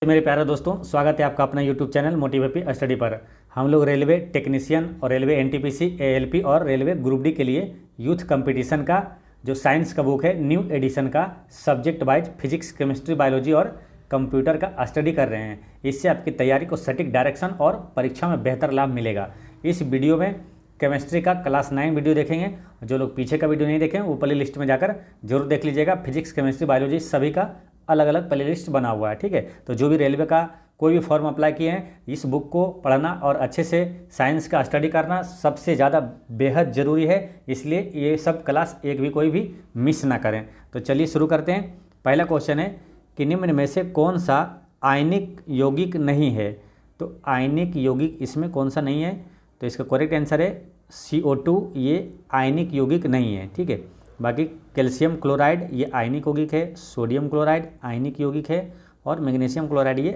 मेरे प्यारे दोस्तों, स्वागत है आपका अपना यूट्यूब चैनल मोटिव स्टडी पर। हम लोग रेलवे टेक्नीशियन और रेलवे एनटीपीसी एएलपी और रेलवे ग्रुप डी के लिए यूथ कंपटीशन का जो साइंस का बुक है न्यू एडिशन का subject wise physics, chemistry, biology और कंप्यूटर का स्टडी कर रहे हैं। इससे आपकी तैयारी को सटीक डायरेक्शन और परीक्षा में बेहतर लाभ मिलेगा। इस वीडियो में केमिस्ट्री का क्लास 9 वीडियो देखेंगे। जो लोग पीछे का वीडियो नहीं देखें वो प्ले लिस्ट में जाकर जरूर देख लीजिएगा। फिजिक्स, केमिस्ट्री, बायोलॉजी सभी का अलग अलग प्ले लिस्ट बना हुआ है, ठीक है। तो जो भी रेलवे का कोई भी फॉर्म अप्लाई किए हैं, इस बुक को पढ़ना और अच्छे से साइंस का स्टडी करना सबसे ज़्यादा बेहद ज़रूरी है। इसलिए ये सब क्लास एक भी कोई भी मिस ना करें। तो चलिए शुरू करते हैं। पहला क्वेश्चन है कि निम्न में से कौन सा आयनिक यौगिक नहीं है। तो आयनिक यौगिक इसमें कौन सा नहीं है, तो इसका करेक्ट आंसर है CO2। ये आयनिक यौगिक नहीं है, ठीक है। बाकी कैल्शियम क्लोराइड ये आयनिक यौगिक है, सोडियम क्लोराइड आयनिक यौगिक है और मैग्नीशियम क्लोराइड ये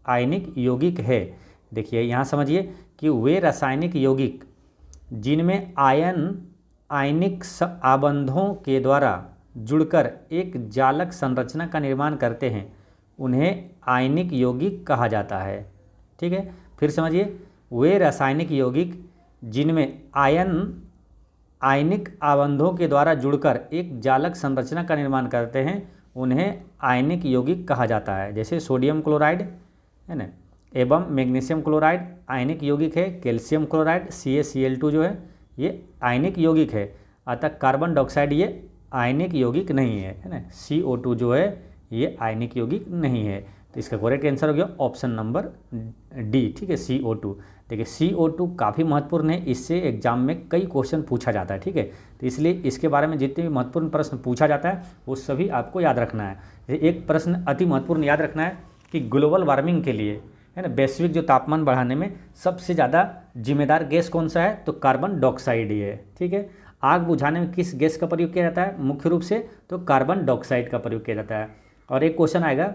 आयनिक यौगिक है। देखिए यहाँ समझिए कि वे रासायनिक यौगिक जिनमें आयनिक आबंधों के द्वारा जुड़कर एक जालक संरचना का निर्माण करते हैं उन्हें आयनिक यौगिक कहा जाता है, ठीक है। फिर समझिए, वे रासायनिक यौगिक जिनमें आयनिक आबंधों के द्वारा जुड़कर एक जालक संरचना का निर्माण करते हैं उन्हें आयनिक यौगिक कहा जाता है। जैसे सोडियम क्लोराइड है ना, एवं मैग्नीशियम क्लोराइड आयनिक यौगिक है। कैल्शियम क्लोराइड CaCl2 जो है ये आयनिक यौगिक है। अतः कार्बन डाइऑक्साइड ये आयनिक यौगिक नहीं है ना। CO2 जो है ये आयनिक यौगिक नहीं है। तो इसका करेक्ट आंसर हो गया ऑप्शन नंबर डी, ठीक है, CO2। देखिए CO2 काफ़ी महत्वपूर्ण है, इससे एग्जाम में कई क्वेश्चन पूछा जाता है, ठीक है। तो इसलिए इसके बारे में जितने भी महत्वपूर्ण प्रश्न पूछा जाता है वो सभी आपको याद रखना है। एक प्रश्न अति महत्वपूर्ण याद रखना है कि ग्लोबल वार्मिंग के लिए है ना, वैश्विक जो तापमान बढ़ाने में सबसे ज़्यादा जिम्मेदार गैस कौन सा है, तो कार्बन डाइऑक्साइड ही है, ठीक है। आग बुझाने में किस गैस का प्रयोग किया जाता है, मुख्य रूप से तो कार्बन डाइऑक्साइड का प्रयोग किया जाता है। और एक क्वेश्चन आएगा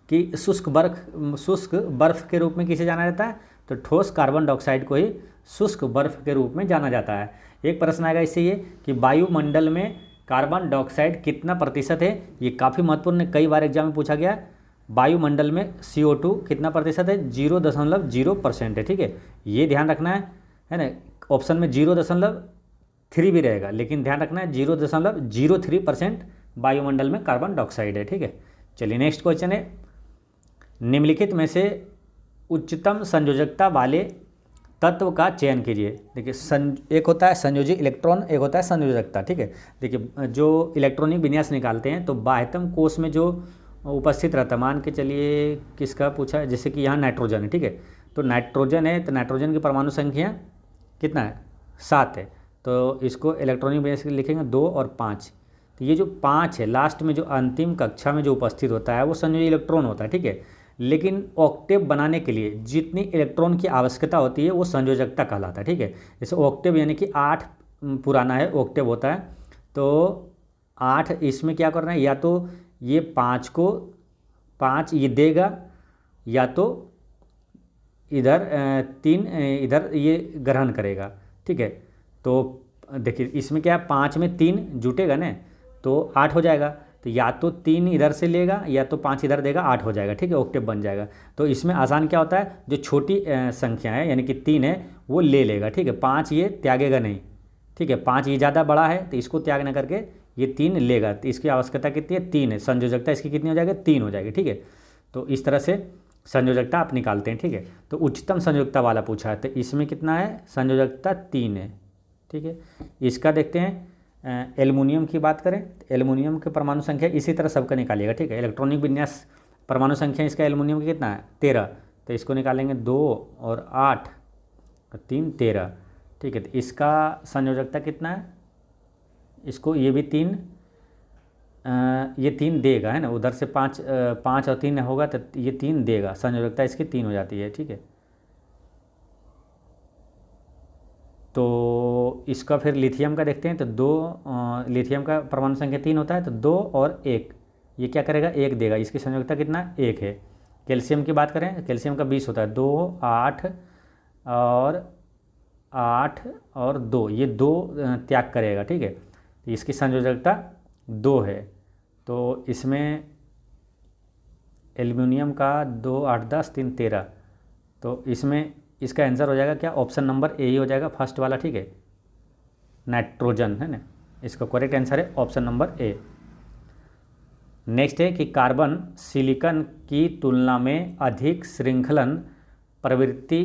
कि शुष्क बर्फ के रूप में किसे जाना जाता है, तो ठोस कार्बन डाइऑक्साइड को ही शुष्क बर्फ के रूप में जाना जाता है। एक प्रश्न आएगा इससे ये कि वायुमंडल में कार्बन डाइऑक्साइड कितना प्रतिशत है। ये काफ़ी महत्वपूर्ण है, कई बार एग्जाम में पूछा गया। वायुमंडल में CO2 कितना प्रतिशत है, 0.0% है, ठीक है। ये ध्यान रखना है ना। ऑप्शन में 0.3 भी रहेगा, लेकिन ध्यान रखना है 0.03% वायुमंडल में कार्बन डाइऑक्साइड है, ठीक है। चलिए नेक्स्ट क्वेश्चन है, निम्नलिखित में से उच्चतम संयोजकता वाले तत्व का चयन कीजिए। देखिए एक होता है संयोजी इलेक्ट्रॉन, एक होता है संयोजकता, ठीक है। देखिए जो इलेक्ट्रॉनिक विन्यास निकालते हैं तो बाह्यतम कोश में जो उपस्थित रहता, मान के चलिए किसका पूछा है, जैसे कि यहाँ नाइट्रोजन है, ठीक है। तो नाइट्रोजन है, तो नाइट्रोजन की परमाणु संख्या कितना है, 7 है। तो इसको इलेक्ट्रॉनिक विन्यास लिखेंगे 2 और 5। तो ये जो 5 है लास्ट में जो अंतिम कक्षा में जो उपस्थित होता है वो संयोजी इलेक्ट्रॉन होता है, ठीक है। लेकिन ऑक्टेव बनाने के लिए जितनी इलेक्ट्रॉन की आवश्यकता होती है वो संयोजकता कहलाता है, ठीक है। जैसे ऑक्टेव यानी कि 8 पुराना है ऑक्टेव होता है, तो 8 इसमें क्या करना है, या तो ये 5 को 5 ये देगा, या तो इधर 3 इधर ये ग्रहण करेगा, ठीक है। तो देखिए इसमें क्या है, 5 में 3 जुटेगा ना तो 8 हो जाएगा। तो या तो 3 इधर से लेगा या तो 5 इधर देगा, 8 हो जाएगा, ठीक है, ऑक्टेव बन जाएगा। तो इसमें आसान क्या होता है, जो छोटी संख्या है यानी कि 3 है वो ले लेगा, ठीक है। 5 ये त्यागेगा नहीं, ठीक है। 5 ये ज़्यादा बड़ा है तो इसको त्याग ना करके ये 3 लेगा। तो इसकी आवश्यकता कितनी है, 3 है। संयोजकता इसकी कितनी हो जाएगी, 3 हो जाएगी, ठीक है। तो इस तरह से संयोजकता आप निकालते हैं, ठीक है। तो उच्चतम संयोजकता वाला पूछा है, तो इसमें कितना है, संयोजकता 3 है, ठीक है। इसका देखते हैं, एल्युमिनियम की बात करें तो एल्युमिनियम की परमाणु संख्या इसी तरह सबका निकालिएगा, ठीक है। इलेक्ट्रॉनिक विन्यास परमाणु संख्या इसका एल्युमिनियम की कितना है, 13। तो इसको निकालेंगे 2 और 8 और 3 13, ठीक है। तो इसका संयोजकता कितना है, इसको ये भी 3 ये 3 देगा है ना, उधर से 5 और 3 होगा तो ये 3 देगा, संयोजकता इसकी 3 हो जाती है, ठीक है। तो इसका फिर लिथियम का देखते हैं, तो 2 लिथियम का परमाणु संख्या 3 होता है, तो 2 और 1 ये क्या करेगा, 1 देगा। इसकी संयोजकता कितना, 1 है। कैल्शियम की बात करें, कैल्शियम का 20 होता है, 2 8 और 2 ये 2 त्याग करेगा, ठीक है। इसकी संयोजकता 2 है। तो इसमें एल्युमिनियम का 2 8 10 3 13, तो इसमें इसका आंसर हो जाएगा क्या, ऑप्शन नंबर ए ही हो जाएगा, फर्स्ट वाला, ठीक है, नाइट्रोजन है ना। इसका करेक्ट आंसर है ऑप्शन नंबर ए। नेक्स्ट है कि कार्बन सिलिकॉन की तुलना में अधिक श्रृंखलन प्रवृत्ति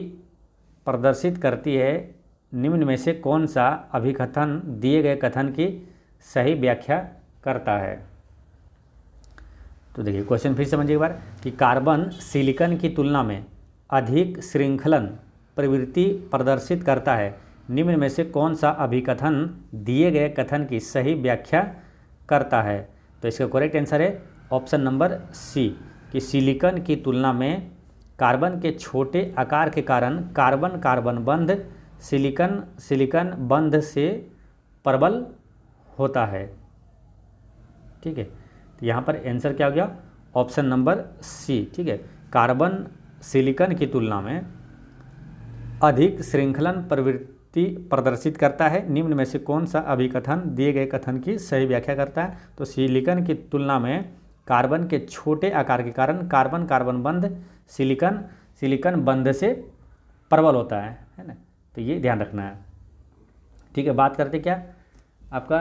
प्रदर्शित करती है, निम्न में से कौन सा अभिकथन दिए गए कथन की सही व्याख्या करता है। तो देखिए क्वेश्चन फिर समझिए एक बार कि कार्बन सिलिकॉन की तुलना में अधिक श्रृंखलन प्रवृत्ति प्रदर्शित करता है, निम्न में से कौन सा अभिकथन दिए गए कथन की सही व्याख्या करता है। तो इसका करेक्ट आंसर है ऑप्शन नंबर सी कि सिलिकॉन की तुलना में कार्बन के छोटे आकार के कारण कार्बन कार्बन बंध सिलिकॉन बंध से प्रबल होता है, ठीक है। तो यहाँ पर आंसर क्या हो गया, ऑप्शन नंबर सी, ठीक है। कार्बन सिलिकॉन की तुलना में अधिक श्रृंखलन प्रवृत्ति प्रदर्शित करता है, निम्न में से कौन सा अभिकथन दिए गए कथन की सही व्याख्या करता है। तो सिलिकॉन की तुलना में कार्बन के छोटे आकार के कारण कार्बन कार्बन बंध सिलिकॉन बंध से प्रबल होता है ना। तो ये ध्यान रखना है, ठीक है। बात करते क्या आपका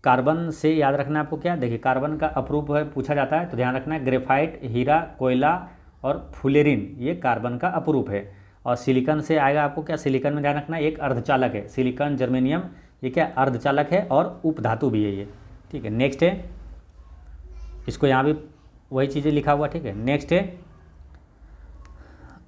कार्बन से याद रखना है आपको क्या, देखिए कार्बन का अपरूप है पूछा जाता है, तो ध्यान रखना है ग्रेफाइट, हीरा, कोयला और फुलेरिन ये कार्बन का अपरूप है। और सिलिकॉन से आएगा आपको क्या, सिलिकॉन में ध्यान रखना है एक अर्धचालक है, सिलिकॉन जर्मेनियम ये क्या अर्धचालक है और उपधातु भी है ये, ठीक है। नेक्स्ट है, इसको यहाँ भी वही चीज़ें लिखा हुआ, ठीक है। नेक्स्ट है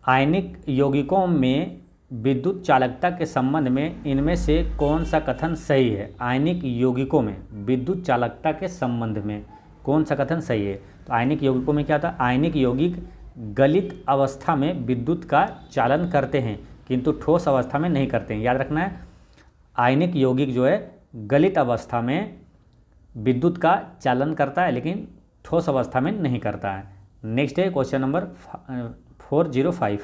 आयनिक यौगिकों में विद्युत चालकता के संबंध में इनमें से कौन सा कथन सही है। आयनिक यौगिकों में विद्युत चालकता के संबंध में कौन सा कथन सही है। तो आयनिक यौगिकों में क्या था, आयनिक यौगिक गलित अवस्था में विद्युत का चालन करते हैं किंतु ठोस अवस्था में नहीं करते हैं। याद रखना है आयनिक यौगिक जो है गलित अवस्था में विद्युत का चालन करता है लेकिन ठोस अवस्था में नहीं करता है। नेक्स्ट है क्वेश्चन नंबर 405,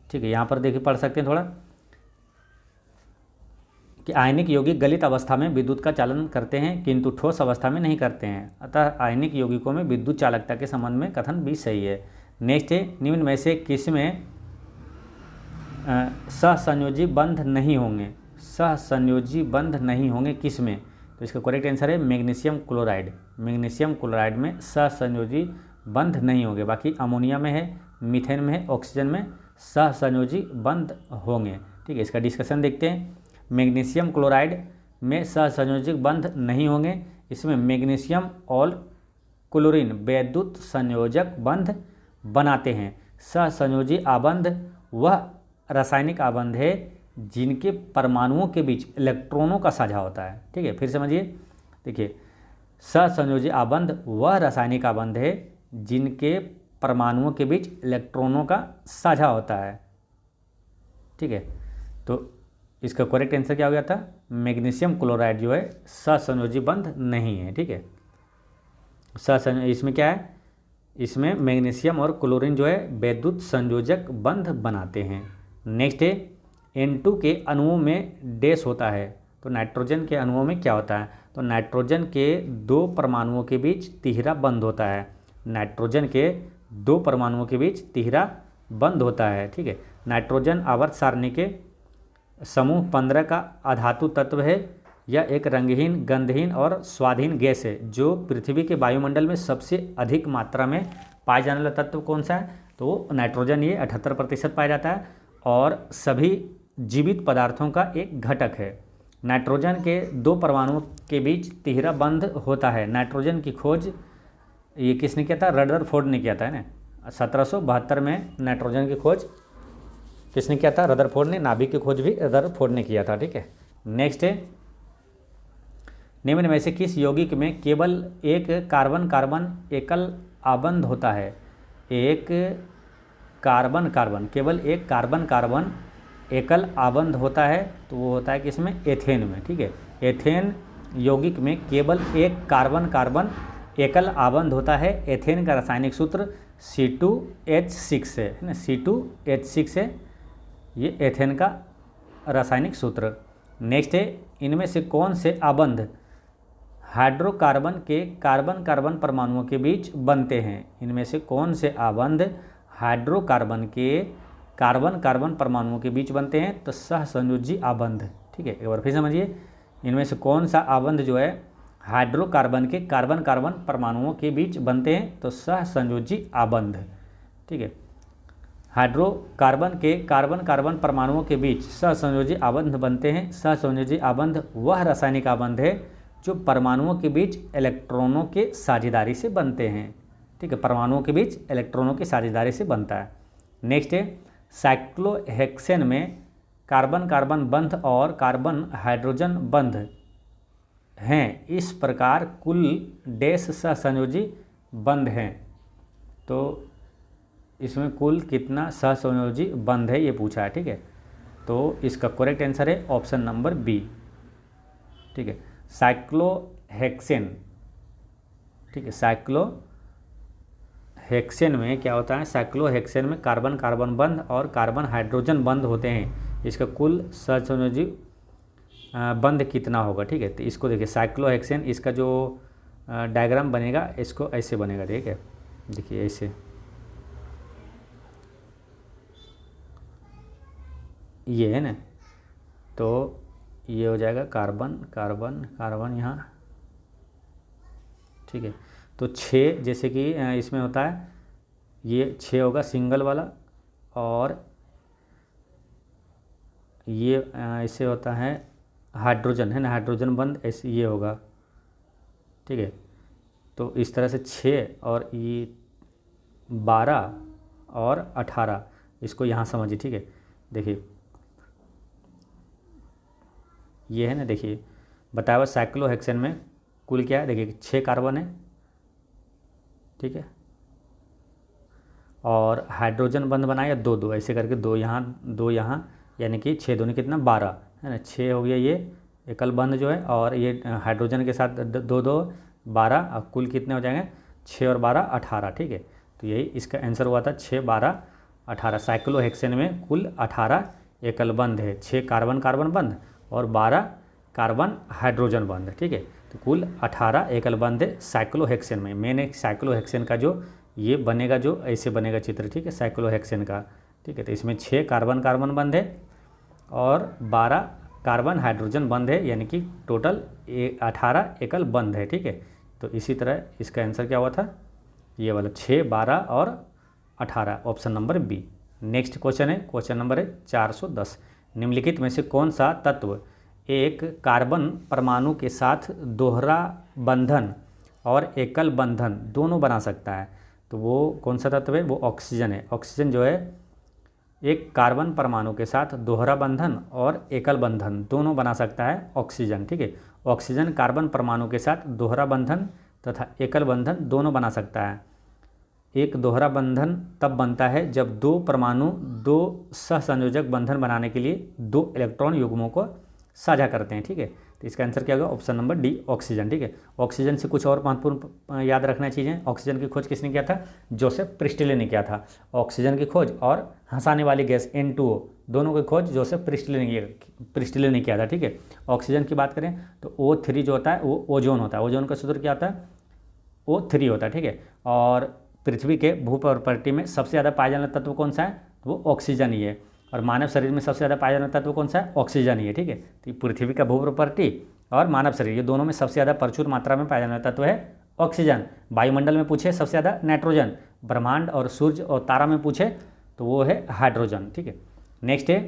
ठीक है। यहाँ पर देखिए पढ़ सकते हैं थोड़ा कि आयनिक यौगिक गलित अवस्था में विद्युत का चालन करते हैं किंतु ठोस अवस्था में नहीं करते हैं, अतः आयनिक यौगिकों में विद्युत चालकता के संबंध में कथन भी सही है। नेक्स्ट है निम्न में से किसमें सहसंयोजी बंध नहीं होंगे, सहसंयोजी बंध नहीं होंगे किसमें। तो इसका करेक्ट आंसर है मैग्नीशियम क्लोराइड। मैग्नीशियम क्लोराइड में सहसंयोजी बंध नहीं होंगे, बाकी अमोनिया में है, मीथेन में है, ऑक्सीजन में सहसंयोजी बंध होंगे, ठीक है। इसका डिस्कशन देखते हैं। मैग्नीशियम क्लोराइड में सहसंयोजक बंध नहीं होंगे, इसमें मैग्नीशियम और क्लोरीन वैद्युत संयोजक बंध बनाते हैं। सहसंयोजी आबंध वह रासायनिक आबंध है जिनके परमाणुओं के बीच इलेक्ट्रॉनों का साझा होता है, ठीक है। फिर समझिए, देखिए सहसंयोजी आबंध वह रासायनिक आबंध है जिनके परमाणुओं के बीच इलेक्ट्रॉनों का साझा होता है, ठीक है। तो इसका करेक्ट आंसर क्या हो गया था, मैग्नीशियम क्लोराइड जो है सहसंयोजी बंध नहीं है, ठीक है। इसमें क्या है, इसमें मैग्नीशियम और क्लोरीन जो है वैद्युत संयोजक बंध बनाते हैं। नेक्स्ट है N2 के अणुओं में डैश होता है, तो नाइट्रोजन के अणुओं में क्या होता है। तो नाइट्रोजन के 2 परमाणुओं के बीच तिहरा बंध होता है, नाइट्रोजन के 2 परमाणुओं के बीच तिहरा बंध होता है, ठीक है। नाइट्रोजन आवर्त सारणी के समूह 15 का अधातु तत्व है। यह एक रंगहीन, गंधहीन और स्वादहीन गैस है जो पृथ्वी के वायुमंडल में सबसे अधिक मात्रा में पाया जाने वाला तत्व कौन सा है, तो नाइट्रोजन ये 78% पाया जाता है और सभी जीवित पदार्थों का एक घटक है। नाइट्रोजन के 2 परमाणुओं के बीच तिहरा बंध होता है। नाइट्रोजन की खोज ये किसने किया था, रदरफोर्ड ने किया था, है ना। 1772 में नाइट्रोजन की खोज किसने किया था, रदरफोर्ड ने। नाभिक की खोज भी रदरफोर्ड ने किया था, ठीक है। नेक्स्ट है निम्न में से किस यौगिक में केवल एक कार्बन कार्बन एकल आबंध होता है। एक कार्बन कार्बन केवल एक कार्बन कार्बन एकल आबंध होता है, तो वो होता है किसमें, एथेन में, ठीक है। एथेन यौगिक में केवल एक कार्बन कार्बन एकल आबंध होता है। एथेन का रासायनिक सूत्र C2H6 है ना, C2H6 है ये एथेन का रासायनिक सूत्र। नेक्स्ट है इनमें से कौन से आबंध हाइड्रोकार्बन के कार्बन कार्बन परमाणुओं के बीच बनते हैं। इनमें से कौन से आबंध हाइड्रोकार्बन के कार्बन कार्बन परमाणुओं के बीच बनते हैं? तो सहसंयोजी आबंध। ठीक है, एक बार फिर समझिए, इनमें से कौन सा आबंध जो है हाइड्रोकार्बन के कार्बन कार्बन परमाणुओं के बीच बनते हैं? तो सहसंयोजी आबंध। ठीक है, हाइड्रोकार्बन के कार्बन कार्बन परमाणुओं के बीच सहसंयोजी आबंध बनते हैं। सहसंयोजी आबंध वह रासायनिक आबंध है जो परमाणुओं के बीच इलेक्ट्रॉनों के साझेदारी से बनते हैं। ठीक है, परमाणुओं के बीच इलेक्ट्रॉनों की साझेदारी से बनता है। नेक्स्ट है, साइक्लोहेक्सेन में कार्बन कार्बन बंध और कार्बन हाइड्रोजन बंध हैं। इस प्रकार कुल डैश सहसंयोजी बंध हैं। तो इसमें कुल कितना सहसंयोजी बंध है ये पूछा है। ठीक है, तो इसका करेक्ट आंसर है ऑप्शन नंबर बी। ठीक है, साइक्लोहेक्सेन। ठीक है, साइक्लोहेक्सेन में क्या होता है? साइक्लोहेक्सेन में कार्बन कार्बन बंध और कार्बन हाइड्रोजन बंध होते हैं। इसका कुल सहसंयोजी बंध कितना होगा? ठीक है, तो इसको देखिए, साइक्लोहेक्सेन, इसका जो डायग्राम बनेगा इसको ऐसे बनेगा। ठीक है, देखिए ऐसे, ये है ना, तो ये हो जाएगा कार्बन कार्बन कार्बन यहाँ। ठीक है, तो 6 जैसे कि इसमें होता है, ये 6 होगा सिंगल वाला, और ये ऐसे होता है हाइड्रोजन, है ना, हाइड्रोजन बंध ऐसे ये होगा। ठीक है, तो इस तरह से 6 और ये 12 और 18, इसको यहाँ समझिए। ठीक है, देखिए ये है ना, देखिए बताया हुआ साइक्लोहेक्सेन में कुल क्या है? देखिए 6 कार्बन है। ठीक है, और हाइड्रोजन बंध बनाया 2 2 ऐसे करके, 2 यहाँ 2 यहाँ, यानी कि 6 दूनी कितना 12, है ना। 6 हो गया ये एकल बंध जो है, और ये हाइड्रोजन के साथ 2 2 12, अब कुल कितने हो जाएंगे? 6 और 12 18। ठीक है, तो यही इसका आंसर हुआ था 6 12 18। साइक्लोहेक्सेन में कुल 18 एकल बंध है, 6 कार्बन कार्बन बंध और 12 कार्बन हाइड्रोजन बंध। ठीक है, तो कुल 18 एकल बंध है साइक्लोहेक्सेन में। मैंने साइक्लोहेक्सेन का जो ये बनेगा, जो ऐसे बनेगा चित्र। ठीक है, साइक्लोहेक्सेन का। ठीक है, तो इसमें 6 कार्बन कार्बन बंध है और 12 कार्बन हाइड्रोजन बंध है, यानी कि टोटल 18 एकल बंध है। ठीक है, तो इसी तरह इसका आंसर क्या हुआ था? ये वाला 6 12 और 18, option number B. Next question है, क्वेश्चन नंबर है 410। निम्नलिखित में से कौन सा तत्व एक कार्बन परमाणु के साथ दोहरा बंधन और एकल बंधन दोनों बना सकता है? तो वो कौन सा तत्व है? वो ऑक्सीजन है। ऑक्सीजन जो है एक कार्बन परमाणु के साथ दोहरा बंधन और एकल बंधन दोनों बना सकता है ऑक्सीजन। ठीक है, ऑक्सीजन कार्बन परमाणु के साथ दोहरा बंधन तथा एकल बंधन दोनों बना सकता है। एक दोहरा बंधन तब बनता है जब दो परमाणु दो सहसंयोजक बंधन बनाने के लिए 2 इलेक्ट्रॉन युग्मों को साझा करते हैं। ठीक है, तो इसका आंसर क्या होगा? Option number D, oxygen. ठीक है, ऑक्सीजन से कुछ और महत्वपूर्ण याद रखना चीज़ें। ऑक्सीजन की खोज किसने किया था? जोसेफ प्रिस्टले ने किया था। ऑक्सीजन की खोज और हंसाने वाली गैस N2O दोनों की खोज जोसेफ प्रिस्टले ने किया था। ठीक है, ऑक्सीजन की बात करें तो O3 जो होता है वो ओजोन होता है। ओजोन का सूत्र क्या होता है? O3 होता है। ठीक है, और पृथ्वी के भूप्रकृति में सबसे ज़्यादा पाया जाने वाला तत्व कौन सा है? तो वो ऑक्सीजन ही है। और मानव शरीर में सबसे ज़्यादा पाया जाने वाला तत्व कौन सा है? ऑक्सीजन ही है। ठीक है, तो पृथ्वी का भूप्रकृति और मानव शरीर, ये दोनों में सबसे ज़्यादा प्रचुर मात्रा में पाया जाने वाला तत्व है ऑक्सीजन। वायुमंडल में पूछे सबसे ज़्यादा नाइट्रोजन, ब्रह्मांड और सूर्य और तारा में पूछे तो वो है हाइड्रोजन। ठीक है, नेक्स्ट है,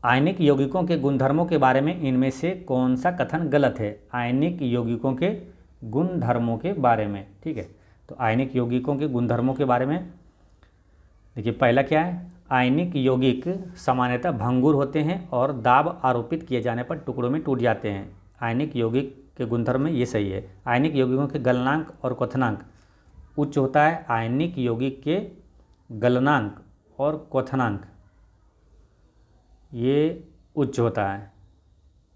आयनिक यौगिकों के गुणधर्मों के बारे में इनमें से कौन सा कथन गलत है? आयनिक यौगिकों के गुणधर्मों के बारे में। ठीक है, तो आयनिक यौगिकों के गुणधर्मों के बारे में देखिए, पहला क्या है? आयनिक यौगिक सामान्यतः भंगुर होते हैं और दाब आरोपित किए जाने पर टुकड़ों में टूट जाते हैं। आयनिक यौगिक के गुणधर्म में ये सही है। आयनिक यौगिकों के गलनांक और क्वथनांक उच्च होता है। आयनिक यौगिक के गलनांक और क्वथनांक ये उच्च होता है।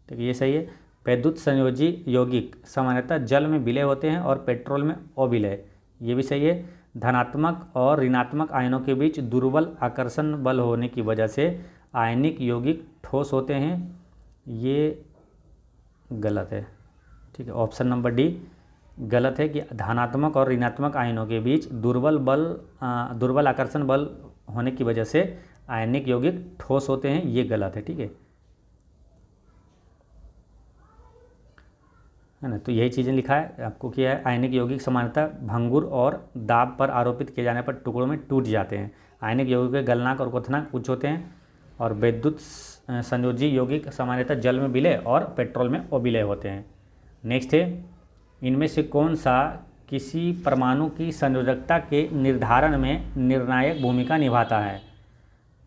ठीक है, ये सही है। वैद्युत संयोजी यौगिक सामान्यतः जल में विलय होते हैं और पेट्रोल में अविलय, ये भी सही है। धनात्मक और ऋणात्मक आयनों के बीच दुर्बल आकर्षण बल होने की वजह से आयनिक यौगिक ठोस होते हैं, ये गलत है, ठीक है। ऑप्शन नंबर डी गलत है कि धनात्मक और ऋणात्मक आयनों के बीच दुर्बल आकर्षण बल होने की वजह से आयनिक यौगिक ठोस होते हैं, ये गलत है, ठीक है ना। तो यही चीज़ें लिखा है आपको, क्या है, आयनिक यौगिक सामान्यतः भंगुर और दाब पर आरोपित किए जाने पर टुकड़ों में टूट जाते हैं। आयनिक यौगिक के गलनांक और क्वथनांक उच्च होते हैं और वैद्युत संयोजी यौगिक सामान्यतः जल में विलय और पेट्रोल में अविलय होते हैं। नेक्स्ट है, इनमें से कौन सा किसी परमाणु की संयोजकता के निर्धारण में निर्णायक भूमिका निभाता है?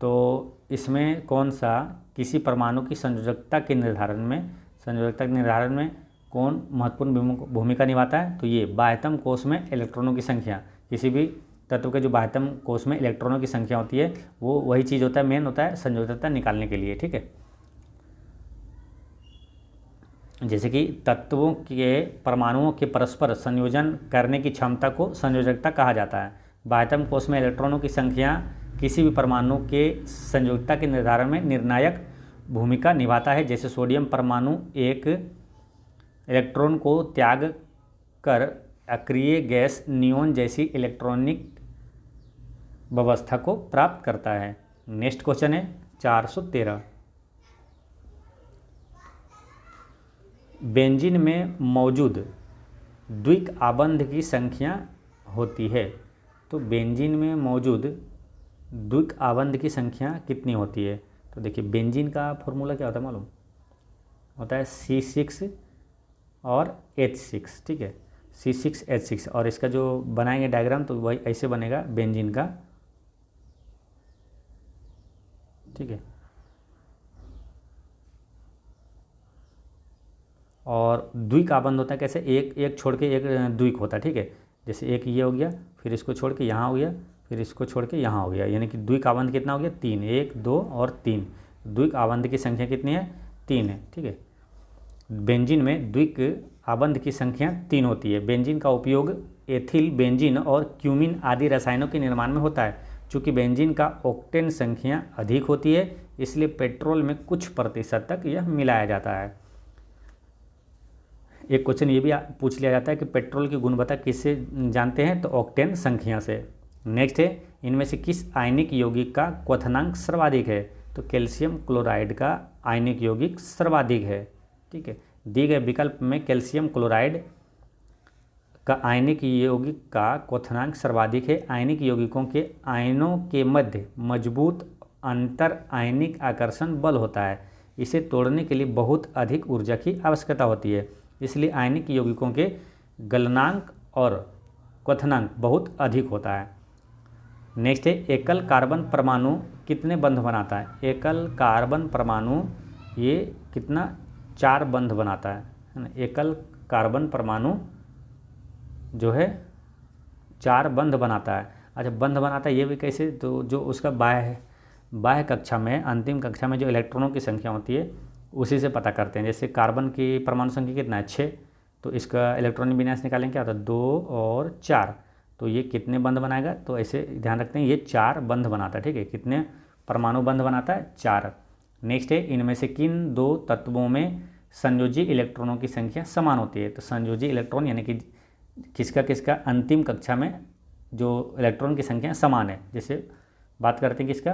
तो इसमें कौन सा किसी परमाणु की संयोजकता के निर्धारण में कौन महत्वपूर्ण भूमिका निभाता है? तो ये बाह्यतम कोश में इलेक्ट्रॉनों की संख्या, किसी भी तत्व के जो बाह्यतम कोश में इलेक्ट्रॉनों की संख्या होती है वो वही चीज़ होता है, मेन होता है संयोजकता निकालने के लिए, ठीक है। जैसे कि तत्वों के परमाणुओं के परस्पर संयोजन करने की क्षमता को संयोजकता कहा जाता है। बाह्यतम कोश में इलेक्ट्रॉनों की संख्या किसी भी परमाणु के संयोजकता के निर्धारण में निर्णायक भूमिका निभाता है। जैसे सोडियम परमाणु एक इलेक्ट्रॉन को त्याग कर अक्रिय गैस नियोन जैसी इलेक्ट्रॉनिक व्यवस्था को प्राप्त करता है। नेक्स्ट क्वेश्चन है 413, बेंजीन में मौजूद द्विक आबंध की संख्या होती है। तो बेंजीन में मौजूद द्विक आबंध की संख्या कितनी होती है? तो देखिए बेंजीन का फॉर्मूला क्या होता है मालूम? होता है C6 और H6, ठीक है, C6H6। और इसका जो बनाएंगे डायग्राम तो वही ऐसे बनेगा बेंजीन का, ठीक है। और द्विक आबंध होता है कैसे, एक छोड़ के एक द्विक होता है, ठीक है। जैसे एक ये हो गया, फिर इसको छोड़ के यहाँ हो गया, फिर इसको छोड़ के यहाँ हो गया, यानी कि द्विक आबंध कितना हो गया? 3, 1, 2 और 3। द्विक आबंध की संख्या कितनी है? 3 है, ठीक है। बेंजीन में द्विक आबंध की संख्या 3 होती है। बेंजीन का उपयोग एथिल बेंजीन और क्यूमिन आदि रसायनों के निर्माण में होता है। चूँकि बेंजीन का ऑक्टेन संख्या अधिक होती है इसलिए पेट्रोल में कुछ प्रतिशत तक यह मिलाया जाता है। एक क्वेश्चन ये भी पूछ लिया जाता है कि पेट्रोल की गुणवत्ता किससे जानते हैं? तो ऑक्टेन संख्या से। नेक्स्ट है, इनमें से किस आयनिक यौगिक का क्वथनांक सर्वाधिक है? तो कैल्शियम क्लोराइड का आयनिक यौगिक सर्वाधिक है, ठीक है। दिए गए विकल्प में कैल्शियम क्लोराइड का आयनिक यौगिक का क्वथनांक सर्वाधिक है। आयनिक यौगिकों के आयनों के मध्य मजबूत अंतर आयनिक आकर्षण बल होता है। इसे तोड़ने के लिए बहुत अधिक ऊर्जा की आवश्यकता होती है, इसलिए आयनिक यौगिकों के गलनांक और क्वथनांक बहुत अधिक होता है। नेक्स्ट है, एकल कार्बन परमाणु कितने बंध बनाता है? एकल कार्बन परमाणु ये कितना? 4 बंध बनाता है ना। एकल कार्बन परमाणु जो है 4 बंध बनाता है। अच्छा, बंध बनाता है ये भी कैसे? तो जो उसका बाह्य कक्षा में, अंतिम कक्षा में जो इलेक्ट्रॉनों की संख्या होती है उसी से पता करते हैं। जैसे कार्बन की परमाणु संख्या कितना है? 6, तो इसका इलेक्ट्रॉनिक विन्यास निकालेंगे क्या होता है? 2 और 4, तो ये कितने बंध बनाएगा? तो ऐसे ध्यान रखते हैं ये 4 बंध बनाता है, ठीक है। कितने परमाणु बंध बनाता है? 4। नेक्स्ट है, इनमें से किन 2 तत्वों में संयोजी इलेक्ट्रॉनों की संख्या समान होती है? तो संयोजी इलेक्ट्रॉन यानी कि किसका अंतिम कक्षा में जो इलेक्ट्रॉन की संख्या समान है। जैसे बात करते हैं किसका?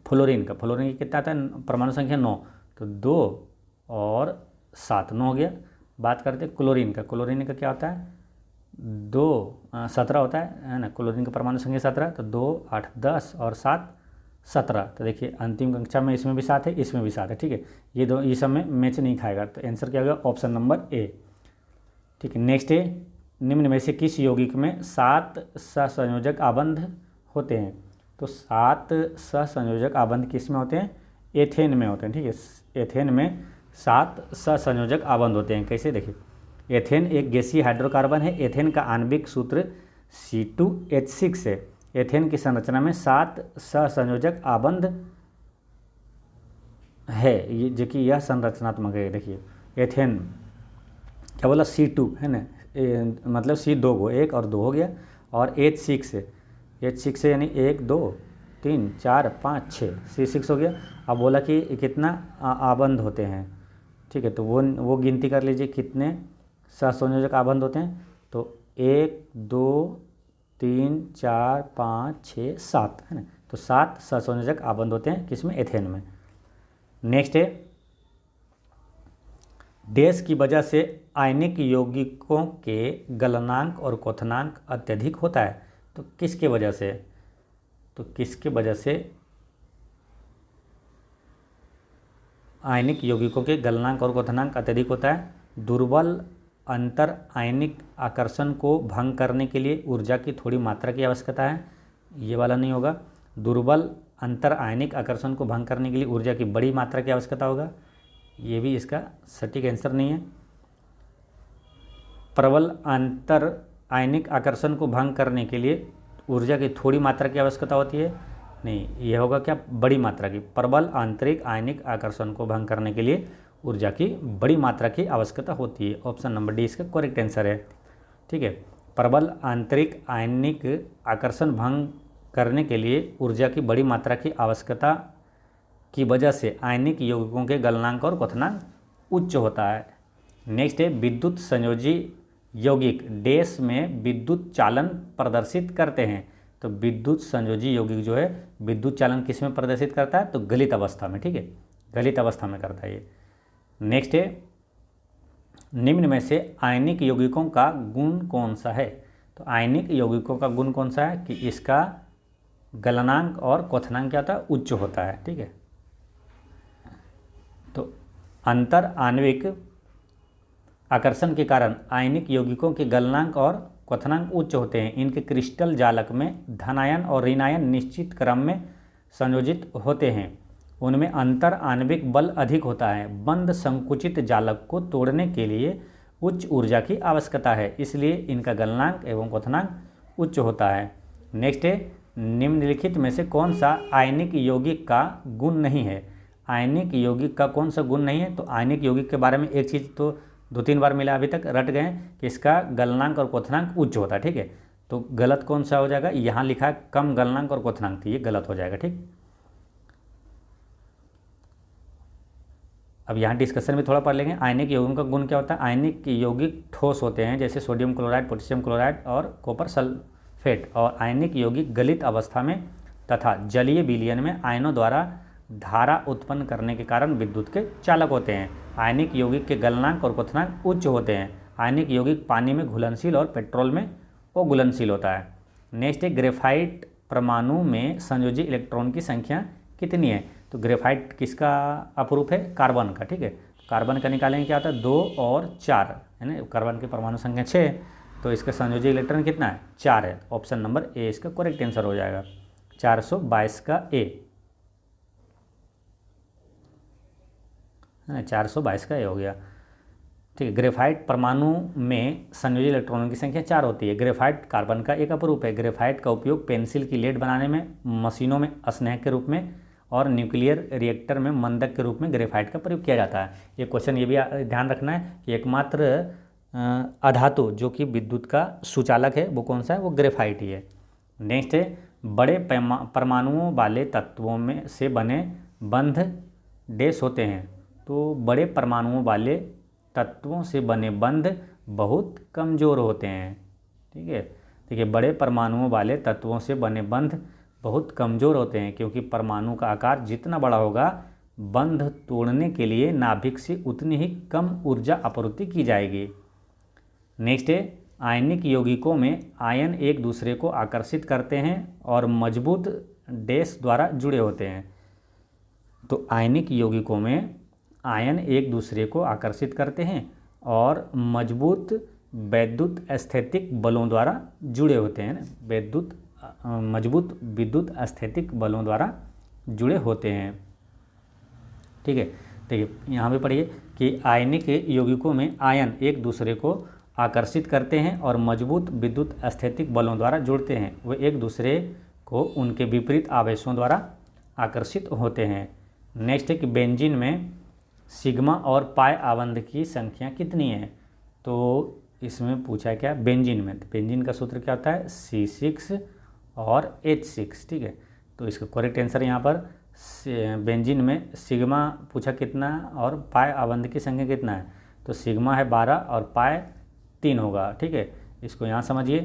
फ्लोरीन का। फ्लोरीन की कितना आता है? परमाणु संख्या 9, तो 2 और 7, 9 हो गया। बात करते हैं क्लोरीन का। क्लोरीन का क्या होता है? 17 होता है ना। क्लोरीन का परमाणु संख्या 17, तो 2, 8, 10 और 7, 17। तो देखिए अंतिम कक्षा में इसमें भी 7 है, इसमें भी 7 है, ठीक है। ये सब में मैच नहीं खाएगा, तो आंसर क्या होगा? ऑप्शन नंबर ए, ठीक है। नेक्स्ट है, निम्न में से किस यौगिक में 7 सहसंयोजक आबंध होते हैं? तो 7 सहसंयोजक आबंध किस में होते हैं? एथेन में होते हैं, ठीक है। एथेन में 7 सहसंयोजक आबंध होते हैं। कैसे? देखिए, एथेन एक गैसीय हाइड्रोकार्बन है। एथेन का आणविक सूत्र C2H6 है। एथेन की संरचना में 7 सहसंयोजक आबंध है, ये जो कि यह संरचनात्मक है। देखिए एथेन क्या बोला? C2 है ना, मतलब C2 को 1 और 2 हो गया, और H6 यानी 1, 2, 3, 4, 5, 6, C6 हो गया। अब बोला कि कितना आबंध होते हैं? ठीक है। तो वो गिनती कर लीजिए कितने सहसंयोजक आबंध होते हैं। तो 1 2 3 4 5 6 7 है ना। तो 7 सहसंयोजक आबंध होते हैं किसमें, एथेन में। नेक्स्ट है, डैश की वजह से आयनिक यौगिकों के गलनांक और क्वथनांक अत्यधिक होता है। तो किसके वजह से, तो किसके वजह से आयनिक यौगिकों के गलनांक और क्वथनांक अत्यधिक होता है। दुर्बल अंतर आयनिक आकर्षण को भंग करने के लिए ऊर्जा की थोड़ी मात्रा की आवश्यकता है। ये वाला नहीं होगा। दुर्बल अंतर आयनिक आकर्षण को भंग करने के लिए ऊर्जा की बड़ी मात्रा की आवश्यकता होगा। ये भी इसका सटीक आंसर नहीं है। प्रबल अंतर आयनिक आकर्षण को भंग करने के लिए ऊर्जा की थोड़ी मात्रा की आवश्यकता होती है। नहीं, ये होगा क्या, बड़ी मात्रा की। प्रबल आंतरिक आयनिक आकर्षण को भंग करने के लिए ऊर्जा की बड़ी मात्रा की आवश्यकता होती है। ऑप्शन नंबर डी इसका करेक्ट आंसर है। ठीक है, प्रबल आंतरिक आयनिक आकर्षण भंग करने के लिए ऊर्जा की बड़ी मात्रा की आवश्यकता की वजह से आयनिक यौगिकों के गलनांक और क्वथनांक उच्च होता है। नेक्स्ट है, विद्युत संयोजी यौगिक डैश में विद्युत चालन प्रदर्शित करते हैं। तो विद्युत संयोजी यौगिक जो है विद्युत चालन किस में प्रदर्शित करता है, तो गलित अवस्था में। ठीक है, गलित अवस्था में करता है ये। नेक्स्ट है, निम्न में से आयनिक यौगिकों का गुण कौन सा है। तो आयनिक यौगिकों का गुण कौन सा है कि इसका गलनांक और क्वथनांक क्या होता है, उच्च होता है। ठीक है, तो अंतर आणविक आकर्षण के कारण आयनिक यौगिकों के गलनांक और क्वथनांक उच्च होते हैं। इनके क्रिस्टल जालक में धनायन और ऋणायन निश्चित क्रम में संयोजित होते हैं। उनमें अंतर आणविक बल अधिक होता है। बंद संकुचित जालक को तोड़ने के लिए उच्च ऊर्जा की आवश्यकता है, इसलिए इनका गलनांक एवं क्वथनांक उच्च होता है। नेक्स्ट है, निम्नलिखित में से कौन सा आयनिक यौगिक का गुण नहीं है। आयनिक यौगिक का कौन सा गुण नहीं है। तो आयनिक यौगिक के बारे में एक चीज़ तो 2-3 बार मिला, अभी तक रट गए कि इसका गलनांक और क्वथनांक उच्च होता है। ठीक है, तो गलत कौन सा हो जाएगा, यहाँ लिखा है कम गलनांक और क्वथनांक थी, ये गलत हो जाएगा। ठीक, अब यहाँ डिस्कशन में थोड़ा पढ़ लेंगे। आयनिक यौगिकों का गुण क्या होता है। आयनिक यौगिक ठोस होते हैं, जैसे सोडियम क्लोराइड, पोटेशियम क्लोराइड और कॉपर सल्फेट। और आयनिक यौगिक गलित अवस्था में तथा जलीय विलयन में आयनों द्वारा धारा उत्पन्न करने के कारण विद्युत के चालक होते हैं। आयनिक यौगिक के गलनांक और क्वथनांक उच्च होते हैं। आयनिक यौगिक पानी में घुलनशील और पेट्रोल में अघुलनशील होता है। नेक्स्ट है, ग्रेफाइट परमाणु में संयोजी इलेक्ट्रॉन की संख्या कितनी है। तो ग्रेफाइट किसका अपरूप है, कार्बन का। ठीक है, कार्बन का निकालेंगे क्या होता है, 2 और 4 है ना। कार्बन की परमाणु संख्या 6, तो इसका संयोजी इलेक्ट्रॉन कितना है, 4 है। ऑप्शन नंबर ए इसका करेक्ट आंसर हो जाएगा, 422 का ए है ना, 422 का ए हो गया। ठीक है, ग्रेफाइट परमाणु में संयोजी इलेक्ट्रॉनों की संख्या 4 होती है। ग्रेफाइट कार्बन का एक अपरूप है। ग्रेफाइट का उपयोग पेंसिल की लेड बनाने में, मशीनों में स्नेहक के रूप में और न्यूक्लियर रिएक्टर में मंदक के रूप में ग्रेफाइट का प्रयोग किया जाता है। ये क्वेश्चन ये भी ध्यान रखना है कि एकमात्र अधातु जो कि विद्युत का सुचालक है वो कौन सा है, वो ग्रेफाइट ही है। नेक्स्ट है, बड़े परमाणुओं वाले तत्वों में से बने बंध डैश होते हैं। तो बड़े परमाणुओं वाले तत्वों से बने बंध बहुत कमज़ोर होते हैं। ठीक है, देखिए बड़े परमाणुओं वाले तत्वों से बने बंध बहुत कमज़ोर होते हैं, क्योंकि परमाणु का आकार जितना बड़ा होगा बंध तोड़ने के लिए नाभिक से उतनी ही कम ऊर्जा आपूर्ति की जाएगी। नेक्स्ट है, आयनिक यौगिकों में आयन एक दूसरे को आकर्षित करते हैं और मजबूत डैश द्वारा जुड़े होते हैं। तो आयनिक यौगिकों में आयन एक दूसरे को आकर्षित करते हैं और मजबूत वैद्युत स्थैतिक बलों द्वारा जुड़े होते हैं। मजबूत विद्युत स्थैतिक बलों द्वारा जुड़े होते हैं। ठीक है, देखिए यहाँ पे पढ़िए कि आयनिक यौगिकों में आयन एक दूसरे को आकर्षित करते हैं और मजबूत विद्युत स्थैतिक बलों द्वारा जुड़ते हैं। वे एक दूसरे को उनके विपरीत आवेशों द्वारा आकर्षित होते हैं। नेक्स्ट है कि बेंजीन में सिग्मा और पाई आबंध की संख्या कितनी है। तो इसमें पूछा क्या, बेंजीन में। तो बेंजीन का सूत्र क्या होता है, C6 और H6। ठीक है, तो इसका करेक्ट आंसर यहाँ पर बेंजीन में सिग्मा पूछा कितना और पाई आबंध की संख्या कितना है, तो सिग्मा है 12 और पाई 3 होगा। ठीक है, इसको यहाँ समझिए।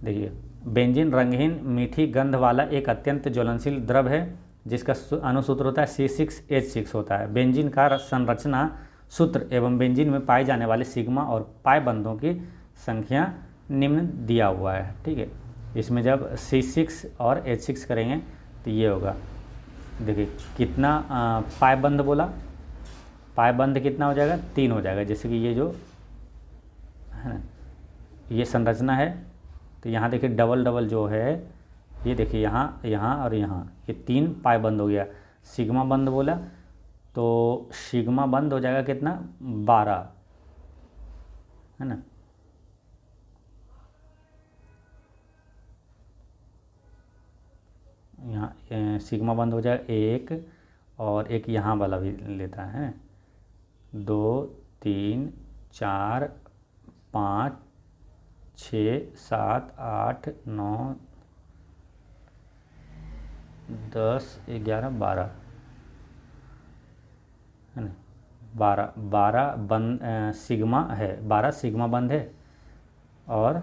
देखिए, बेंजीन रंगहीन मीठी गंध वाला एक अत्यंत ज्वलनशील द्रव है जिसका अणुसूत्र होता है C6H6 होता है। बेंजीन का संरचना सूत्र एवं बेंजीन में पाए जाने वाले सिग्मा और पाई बंधों की संख्या निम्न दिया हुआ है। ठीक है, इसमें जब C6 और H6 करेंगे तो ये होगा। देखिए कितना पाई बंध बोला, पाई बंध कितना हो जाएगा, 3 हो जाएगा। जैसे कि ये जो है ना, ये संरचना है, तो यहाँ देखिए डबल डबल जो है, ये देखिए यहाँ यहाँ और यहाँ, ये 3 पाई बंद हो गया। सिग्मा बंद बोला तो सिग्मा बंद हो जाएगा कितना, 12 है ना। यहाँ सिग्मा बंद हो जाएगा 1 और एक यहाँ वाला भी लेता है, 2 3 4 5 6 7 8 9 10 11 12 है ना। 12 बंद सिग्मा है, 12 सिग्मा बंद है। और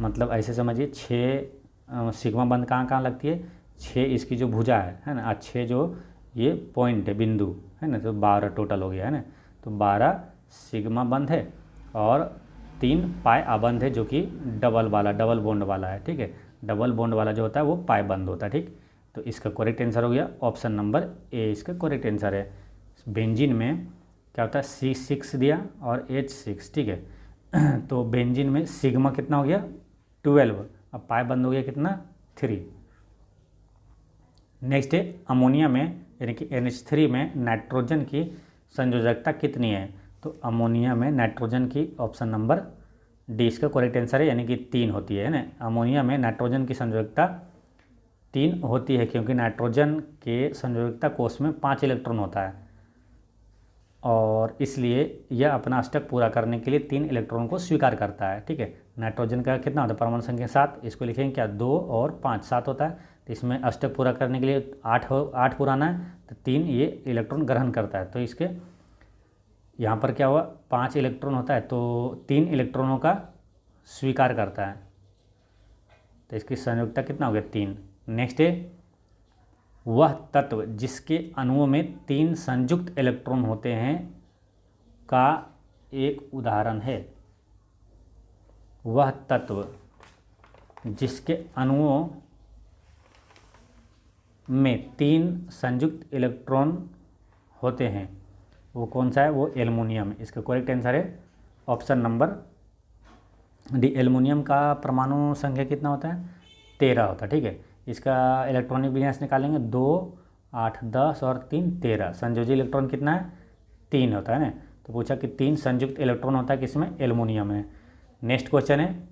मतलब ऐसे समझिए 6 सिग्मा बंद कहाँ कहाँ लगती है, 6 इसकी जो भुजा है ना, 6 जो ये पॉइंट है, बिंदु है ना, तो 12 टोटल हो गया है ना। तो 12 सिग्मा बंद है और 3 पाई आबंध है, जो कि डबल वाला, डबल बॉन्ड वाला है। ठीक है, डबल बॉन्ड वाला जो होता है वो पाई बंद होता है। ठीक, तो इसका करेक्ट आंसर हो गया ऑप्शन नंबर ए, इसका करेक्ट आंसर है। बेंजीन में क्या होता है, C6 दिया और H6। ठीक है, तो बेंजीन में सिग्मा कितना हो गया, 12, अब पाई बंद हो गया कितना, 3। नेक्स्ट है अमोनिया में, यानी कि NH3 में नाइट्रोजन की संयोजकता कितनी है, तो अमोनिया में नाइट्रोजन की ऑप्शन नंबर डी इसका करेक्ट आंसर है, यानी कि 3 होती है ना। अमोनिया में नाइट्रोजन की संयोजकता 3 होती है, क्योंकि नाइट्रोजन के संयोजकता कोष में 5 इलेक्ट्रॉन होता है और इसलिए यह अपना अष्टक पूरा करने के लिए 3 इलेक्ट्रॉन को स्वीकार करता है। ठीक है, नाइट्रोजन का कितना होता है, परमाणु संख्या 7, इसको लिखेंगे क्या, 2 और 5, 7 होता है। तो इसमें अष्टक पूरा करने के लिए 8 पुराना है, तो 3 ये इलेक्ट्रॉन ग्रहण करता है। तो इसके यहाँ पर क्या हुआ, 5 इलेक्ट्रॉन होता है, तो 3 इलेक्ट्रॉनों का स्वीकार करता है, तो इसकी संयोजकता कितना हो गया, 3। नेक्स्ट है वह तत्व जिसके अणुओं में 3 संयुक्त इलेक्ट्रॉन होते हैं का एक उदाहरण है। वह तत्व जिसके अणुओं में 3 संयुक्त इलेक्ट्रॉन होते हैं वो कौन सा है, वो एल्युमिनियम। इसका करेक्ट आंसर है ऑप्शन नंबर डी। एल्युमिनियम का परमाणु संख्या कितना होता है, 13 होता है। ठीक है, इसका इलेक्ट्रॉनिक विन्यास निकालेंगे, 2 8 10 और 3 13। संयोजी इलेक्ट्रॉन कितना है, 3 होता है ना। तो पूछा कि 3 संयुक्त इलेक्ट्रॉन होता है किसमें, एल्युमिनियम में। नेक्स्ट क्वेश्चन है,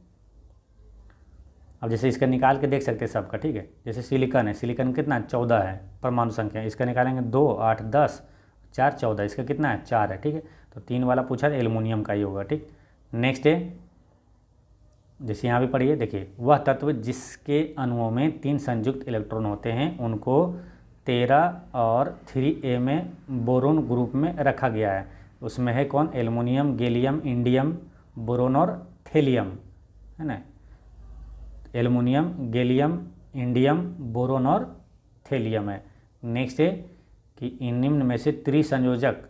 अब जैसे इसका निकाल के देख सकते हैं सबका। ठीक है, जैसे सिलिकॉन है, सिलिकॉन कितना 14 है परमाणु संख्या, इसका निकालेंगे 2 8 10 4 14, इसका कितना है 4 है। ठीक है, तो 3 वाला पूछा है, एल्युमिनियम का ही होगा। ठीक, नेक्स्ट है जैसे यहाँ भी पढ़िए, देखिए वह तत्व जिसके अणुओं में 3 संयुक्त इलेक्ट्रॉन होते हैं उनको 13 और 3a में बोरोन ग्रुप में रखा गया है। उसमें है कौन, एल्युमिनियम, गैलियम, इंडियम, बोरोन और थेलियम, है ना। एल्युमिनियम, गैलियम, इंडियम, बोरोन और थेलियम है। नेक्स्ट है कि इन निम्न में से त्रिसंयोजक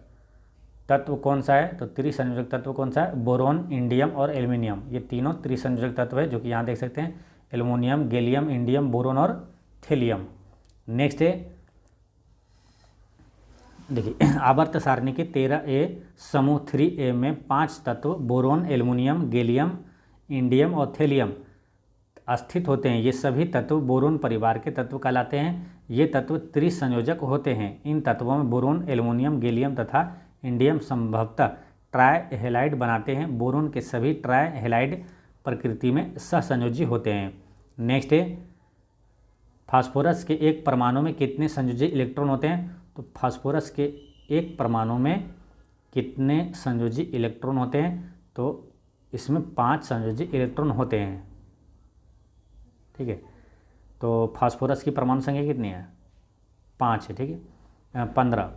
तत्व कौन सा है, तो त्रिसंयोजक तत्व कौन सा है, बोरोन, इंडियम और एल्युमिनियम। ये तीनों त्रिसंयोजक तत्व है, जो कि यहाँ देख सकते हैं, एल्युमिनियम, गैलियम, इंडियम, बोरोन और थेलियम। नेक्स्ट है देखिए आवर्त सारणी के 13A समूह 3A में 5 तत्व बोरोन, एल्युमिनियम, गैलियम, इंडियम और थेलियम स्थित होते हैं। ये सभी तत्व बोरोन परिवार के तत्व कहलाते हैं। ये तत्व त्रिसंयोजक होते हैं। इन तत्वों में बोरोन, एल्युमिनियम, गैलियम तथा इंडियम संभवतः ट्राई हेलाइड बनाते हैं। बोरोन के सभी ट्राई हेलाइड प्रकृति में सहसंयोजी होते हैं। नेक्स्ट है फास्फोरस के एक परमाणु में कितने संयोजी इलेक्ट्रॉन होते हैं, तो फास्फोरस के एक परमाणु में कितने संयोजी इलेक्ट्रॉन होते हैं, तो इसमें 5 संयोजी इलेक्ट्रॉन होते हैं। ठीक है, तो फास्फोरस की परमाणु संख्या कितनी है? 5 है, ठीक है, 15,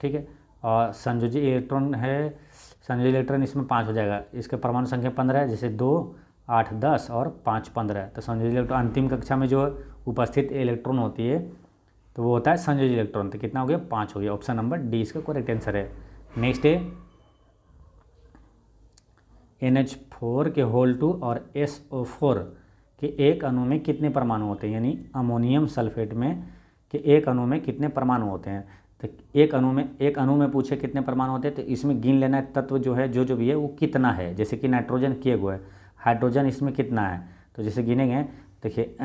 ठीक है। और संयोजी इलेक्ट्रॉन है, संयोजी इलेक्ट्रॉन इसमें 5 हो जाएगा, इसका परमाणु संख्या 15 है, जैसे 2, 8, 10 और 5, 15 है। तो संयोजी इलेक्ट्रॉन अंतिम कक्षा में जो उपस्थित इलेक्ट्रॉन होती है तो वो होता है संयोजी इलेक्ट्रॉन। तो कितना हो गया? 5 हो गया। ऑप्शन नंबर डी इसका करेक्ट आंसर है। नेक्स्ट है NH4 के होल 2 और SO4 के एक अणु में कितने परमाणु होते हैं? यानी अमोनियम सल्फेट में के एक अणु में कितने परमाणु होते हैं? तो एक अणु में पूछे कितने परमाणु होते हैं, तो इसमें गिन लेना है तत्व जो है, जो भी है वो कितना है। जैसे कि नाइट्रोजन किए हुए है, हाइड्रोजन इसमें कितना है, तो जैसे गिनेंगे, देखिए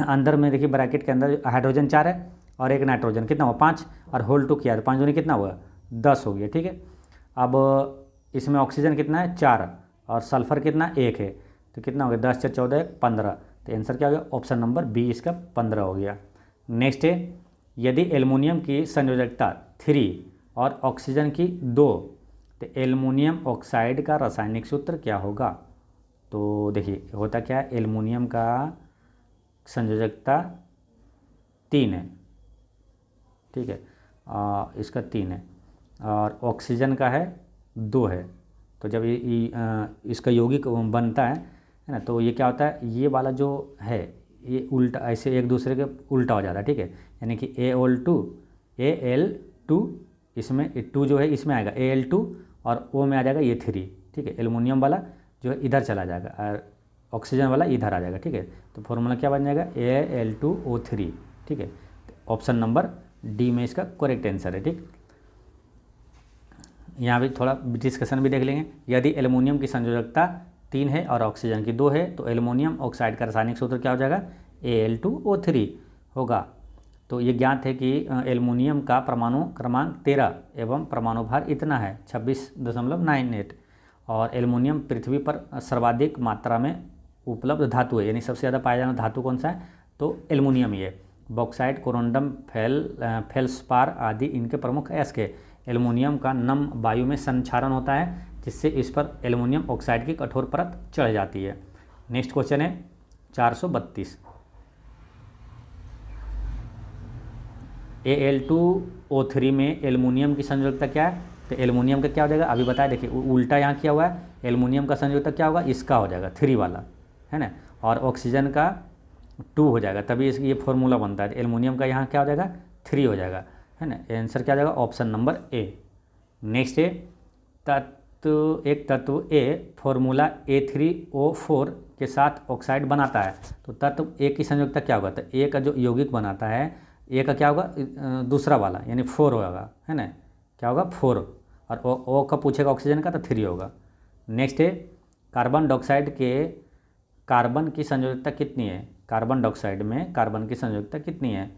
अंदर में देखिए ब्रैकेट के अंदर हाइड्रोजन 4 है और एक नाइट्रोजन कितना हुआ? 5, और होल 2 किया तो 5 दूनी कितना हुआ? 10 हो गया, ठीक है। अब इसमें ऑक्सीजन कितना है? 4, और सल्फर कितना? 1 है, तो कितना हो गया? 10 × 14 15। तो आंसर क्या हो गया? ऑप्शन नंबर बी इसका 15 हो गया। नेक्स्ट है यदि एल्युमिनियम की संयोजकता 3 और ऑक्सीजन की 2, तो एल्युमिनियम ऑक्साइड का रासायनिक सूत्र क्या होगा? तो देखिए होता क्या है, एल्युमिनियम का संयोजकता 3 है, ठीक है, इसका 3 है, और ऑक्सीजन का है 2 है। तो जब इसका यौगिक बनता है ना, तो ये क्या होता है, ये वाला जो है ये उल्टा ऐसे एक दूसरे के उल्टा हो जाता है, ठीक है। यानी कि Al2 इसमें 2 जो है इसमें आएगा Al2 और O में आ जाएगा ये 3, ठीक है। एल्युमिनियम वाला जो है इधर चला जाएगा और ऑक्सीजन वाला इधर आ जाएगा, ठीक है। तो फॉर्मूला क्या बन जाएगा? Al2O3, ठीक है। ऑप्शन नंबर डी में इसका करेक्ट आंसर है, ठीक। यहाँ भी थोड़ा डिस्कशन भी देख लेंगे। यदि एल्युमिनियम की संयोजकता 3 है और ऑक्सीजन की 2 है, तो एल्युमिनियम ऑक्साइड का रासायनिक सूत्र क्या हो जाएगा? Al2O3 होगा। तो ये ज्ञात है कि एल्युमिनियम का परमाणु क्रमांक 13 एवं परमाणु भार इतना है 26.98, और एल्युमिनियम पृथ्वी पर सर्वाधिक मात्रा में उपलब्ध धातु है। यानी सबसे ज़्यादा पाया जाना धातु कौन सा है? तो एल्युमिनियम ही है। बॉक्साइट, कोरोंडम, फेल्सपार आदि इनके प्रमुख अयस्क है। एल्युमिनियम का नम वायु में संक्षारण होता है, जिससे इस पर एल्युमिनियम ऑक्साइड की कठोर परत चढ़ जाती है। नेक्स्ट क्वेश्चन है 432। Al2O3 में एल्युमिनियम की संयोजकता क्या है? तो एल्युमिनियम का क्या हो जाएगा? अभी बताया, देखिए उल्टा यहाँ किया हुआ है। एल्युमिनियम का संयोजकता क्या होगा? इसका हो जाएगा 3 वाला, है ना, और ऑक्सीजन का 2 हो जाएगा, तभी इसकी ये फॉर्मूला बनता है। एल्युमिनियम का यहाँ क्या हो जाएगा? 3 हो जाएगा, है ना। आंसर क्या हो जाएगा? Option number A. नेक्स्ट है एक तत्व ए फॉर्मूला A3O4 के साथ ऑक्साइड बनाता है, तो तत्व ए की संयोजकता क्या होगा? तो ए का जो यौगिक बनाता है, ए का क्या होगा? दूसरा वाला, यानी 4 होगा, है ना। क्या होगा? 4, और ओ का पूछेगा ऑक्सीजन का तो 3 होगा। नेक्स्ट है कार्बन डाइऑक्साइड के कार्बन की संयोजकता कितनी है? कार्बन डाइऑक्साइड में कार्बन की संयोजकता कितनी है?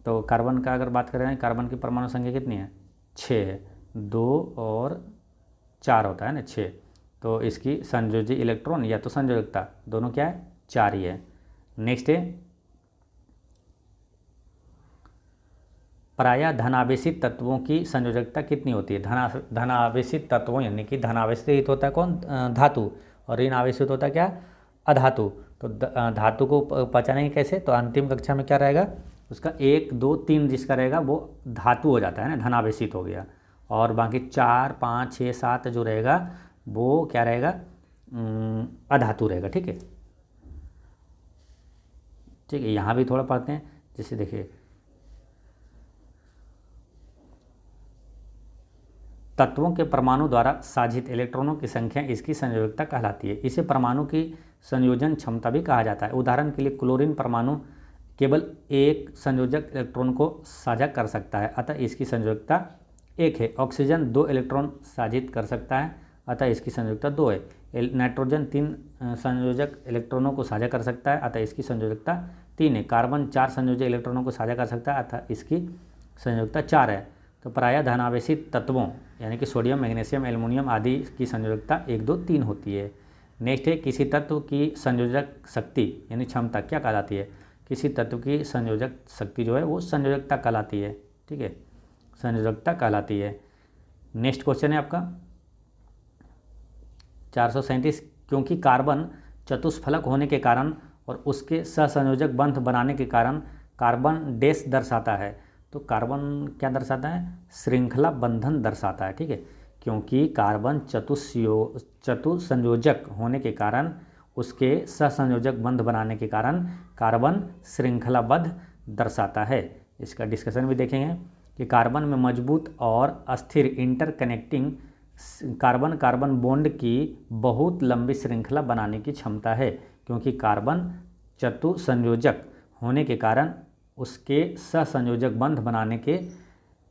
तो कार्बन का अगर बात करें, कार्बन की परमाणु संख्या कितनी है? 6 है, 2 और 4 होता है ना, 6। तो इसकी संयोजी इलेक्ट्रॉन या तो संयोजकता दोनों क्या है? 4 ही है। नेक्स्ट है प्रायः धनावेशित तत्वों की संयोजकता कितनी होती है? धनावेशित तत्वों यानी कि धनावेशित होता है कौन? धातु, और ऋण आवेशित होता है क्या? अधातु। तो धातु को पहचानेंगे कैसे? तो अंतिम कक्षा में क्या रहेगा उसका? 1, 2, 3 जिसका रहेगा वो धातु हो जाता है ना, धनावेशित हो गया, और बाकी 4, 5, 6, 7 जो रहेगा वो क्या रहेगा? अधातु रहेगा, ठीक है। ठीक है, यहाँ भी थोड़ा पढ़ते हैं। जैसे देखिए तत्वों के परमाणु द्वारा साझित इलेक्ट्रॉनों की संख्या इसकी संयोजकता कहलाती है। इसे परमाणु की संयोजन क्षमता भी कहा जाता है। उदाहरण के लिए क्लोरीन परमाणु केवल एक संयोजक इलेक्ट्रॉन को साझा कर सकता है, अतः इसकी संयोजकता 1 है। ऑक्सीजन 2 इलेक्ट्रॉन साझित कर सकता है, अतः इसकी संयोजकता 2 है। नाइट्रोजन 3 संयोजक इलेक्ट्रॉनों को साझा कर सकता है, अतः इसकी संयोजकता 3 है। कार्बन 4 संयोजक इलेक्ट्रॉनों को साझा कर सकता है, अतः इसकी संयोजकता 4 है। तो प्रायः धनावेशित तत्वों यानी कि सोडियम, मैग्नीशियम, एल्युमिनियम आदि की संयोजकता 1, 2, 3 होती है। नेक्स्ट है किसी तत्व की संयोजक शक्ति यानी क्षमता क्या कहलाती है? किसी तत्व की संयोजक शक्ति जो है वो संयोजकता कहलाती है, ठीक है, संयोजकता कहलाती है। नेक्स्ट क्वेश्चन है आपका 437। क्योंकि कार्बन चतुष्फलक होने के कारण और उसके सहसंयोजक बंध बनाने के कारण कार्बन डैश दर्शाता है। तो कार्बन क्या दर्शाता है? श्रृंखला बंधन दर्शाता है, ठीक है। क्योंकि कार्बन चतुसंयोजक होने के कारण, उसके सहसंयोजक बंध बनाने के कारण कार्बन श्रृंखलाबद्ध दर्शाता है। इसका डिस्कशन भी देखेंगे कि कार्बन में मजबूत और अस्थिर इंटरकनेक्टिंग कार्बन कार्बन बॉन्ड की बहुत लंबी श्रृंखला बनाने की क्षमता है, क्योंकि कार्बन चतुसंयोजक होने के कारण उसके सहसंयोजक बंध बनाने के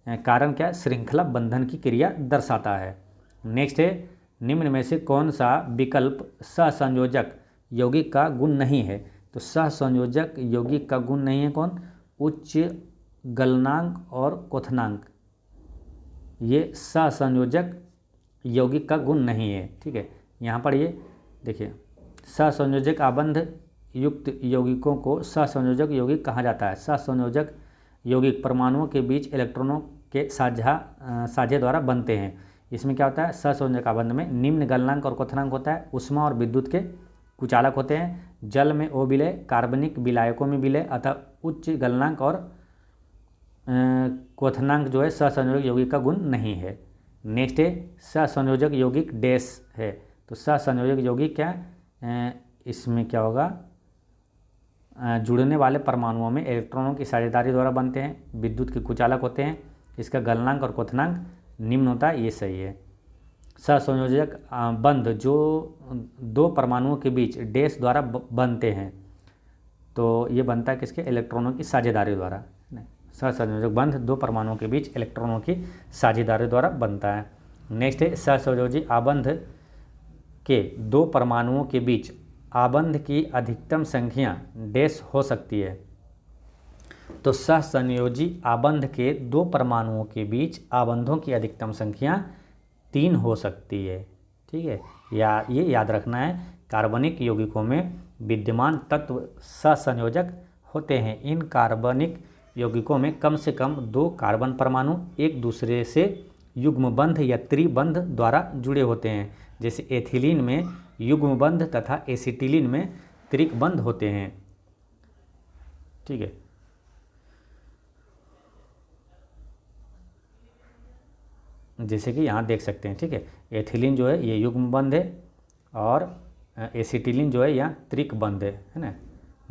कारण क्या? श्रृंखला बंधन की क्रिया दर्शाता है। नेक्स्ट है, निम्न में से कौन सा विकल्प सहसंयोजक यौगिक का गुण नहीं है? तो सहसंयोजक यौगिक का गुण नहीं है कौन? उच्च गलनांक और क्वथनांक, ये सहसंयोजक यौगिक का गुण नहीं है, ठीक है। यहाँ पर ये देखिए, सहसंयोजक आबंध युक्त यौगिकों को सहसंयोजक यौगिक कहा जाता है। सहसंयोजक यौगिक परमाणुओं के बीच इलेक्ट्रॉनों के साझे द्वारा बनते हैं। इसमें क्या होता है? सहसंयोजक आबंध में निम्न गलनांक और क्वथनांक होता है, ऊष्मा और विद्युत के कुचालक होते हैं, जल में O विलय, कार्बनिक विलायकों में विलय, अतः उच्च गलनांक और क्वथनांक जो है सहसंयोजक यौगिक का गुण नहीं है। नेक्स्ट है, सहसंयोजक यौगिक डैश है। तो सहसंयोजक यौगिक क्या है? इसमें क्या होगा? जुड़ने वाले परमाणुओं में इलेक्ट्रॉनों की साझेदारी द्वारा बनते हैं, विद्युत के कुचालक होते हैं, इसका गलनांक और क्वथनांक निम्न होता है, ये सही है। सहसंयोजक बंध जो दो परमाणुओं के बीच डैश द्वारा बनते हैं, तो ये बनता है किसके? इलेक्ट्रॉनों की साझेदारी द्वारा। सहसंयोजक बंध दो परमाणुओं के बीच इलेक्ट्रॉनों की साझेदारी द्वारा बनता है। नेक्स्ट है, सहसंयोजी आबंध के दो परमाणुओं के बीच आबंध की अधिकतम संख्या डैश हो सकती है। तो सहसंयोजी आबंध के दो परमाणुओं के बीच आबंधों की अधिकतम संख्या 3 हो सकती है, ठीक है। या ये याद रखना है, कार्बनिक यौगिकों में विद्यमान तत्व सहसंयोजक होते हैं। इन कार्बनिक यौगिकों में कम से कम 2 कार्बन परमाणु एक दूसरे से युग्मबंध या त्रिबंध द्वारा जुड़े होते हैं। जैसे एथिलीन में युग्मबंध तथा एसिटिलीन में त्रिकबंध होते हैं, ठीक है। जैसे कि यहाँ देख सकते हैं, ठीक है। एथिलीन जो है ये युग्मबंध है और एसिटिलीन जो है यहाँ त्रिकबंध है ना।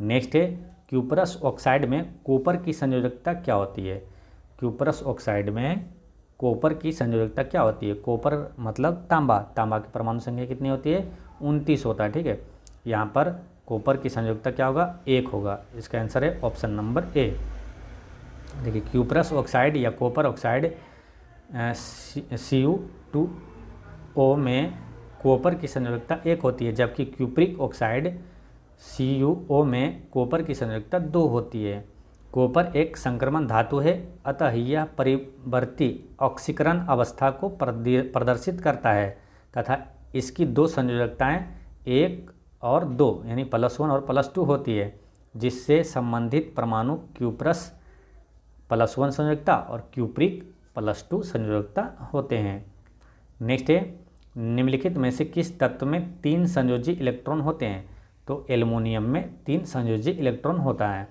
नेक्स्ट है, क्यूपरस ऑक्साइड में कॉपर की संयोजकता क्या होती है? क्यूपरस ऑक्साइड में कॉपर की संयोजकता क्या होती है? कॉपर मतलब तांबा, तांबा की परमाणु संख्या कितनी होती है? 29 होता है, ठीक है। यहाँ पर कॉपर की संयोजकता क्या होगा? 1 होगा। इसका आंसर है ऑप्शन नंबर ए। देखिए, क्यूपरस ऑक्साइड या कॉपर ऑक्साइड Cu2O में कॉपर की संयोजकता 1 होती है, जबकि क्यूप्रिक ऑक्साइड CuO में कॉपर की संयोजकता 2 होती है। कॉपर एक संक्रमण धातु है, अतः यह परिवर्ती ऑक्सीकरण अवस्था को प्रदर्शित करता है तथा इसकी 2 संयोजकताएं 1 और 2 यानी +1 और +2 होती है, जिससे संबंधित परमाणु क्यूपरस +1 संयोजकता और क्यूप्रिक +2 संयोजकता होते हैं। नेक्स्ट है, निम्नलिखित में से किस तत्व में 3 संयोजी इलेक्ट्रॉन होते हैं? तो एल्युमिनियम में 3 संयोजी इलेक्ट्रॉन होता है,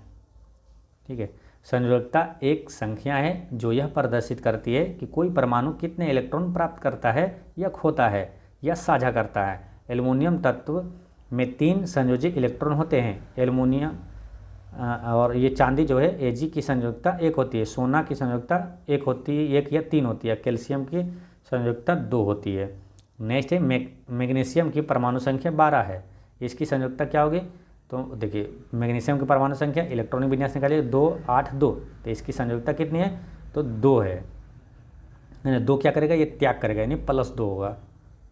ठीक है। संयोजकता एक संख्या है जो यह प्रदर्शित करती है कि कोई परमाणु कितने इलेक्ट्रॉन प्राप्त करता है या खोता है या साझा करता है। एल्युमिनियम तत्व में 3 संयोजी इलेक्ट्रॉन होते हैं। एल्युमिनियम और ये चांदी जो है Ag की संयोजकता 1 होती है, सोना की संयोजकता 1 होती है, 1 या 3 होती है, कैल्शियम की संयोजकता 2 होती है। नेक्स्ट है, मैग्नीशियम की परमाणु संख्या 12 है, इसकी संयोजकता क्या होगी? तो देखिए, मैग्नीशियम की परमाणु संख्या इलेक्ट्रॉनिक विन्यास निकालिए 2 8 2, तो इसकी संयोजकता कितनी है? तो 2 है। 2 क्या करेगा? ये त्याग करेगा, यानी +2 होगा,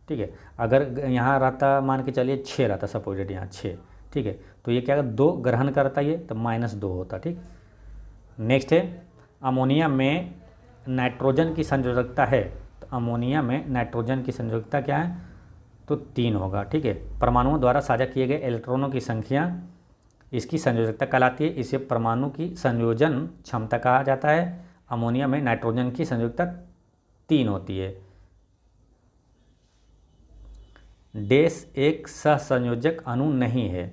ठीक है। अगर यहाँ रहता, मान के चलिए 6 रहता, सपोजिट यहाँ 6, ठीक है, तो ये क्या 2 ग्रहण करता ये, तो -2 होता, ठीक। नेक्स्ट है, अमोनिया में नाइट्रोजन की संयोजकता है, तो अमोनिया में नाइट्रोजन की संयोजकता क्या है? तो 3 होगा, ठीक है। परमाणुओं द्वारा साझा किए गए इलेक्ट्रॉनों की संख्या इसकी संयोजकता कहलाती है, इसे परमाणु की संयोजन क्षमता कहा जाता है। अमोनिया में नाइट्रोजन की संयोजकता 3 होती है। डैश एक सहसंयोजक अणु नहीं है,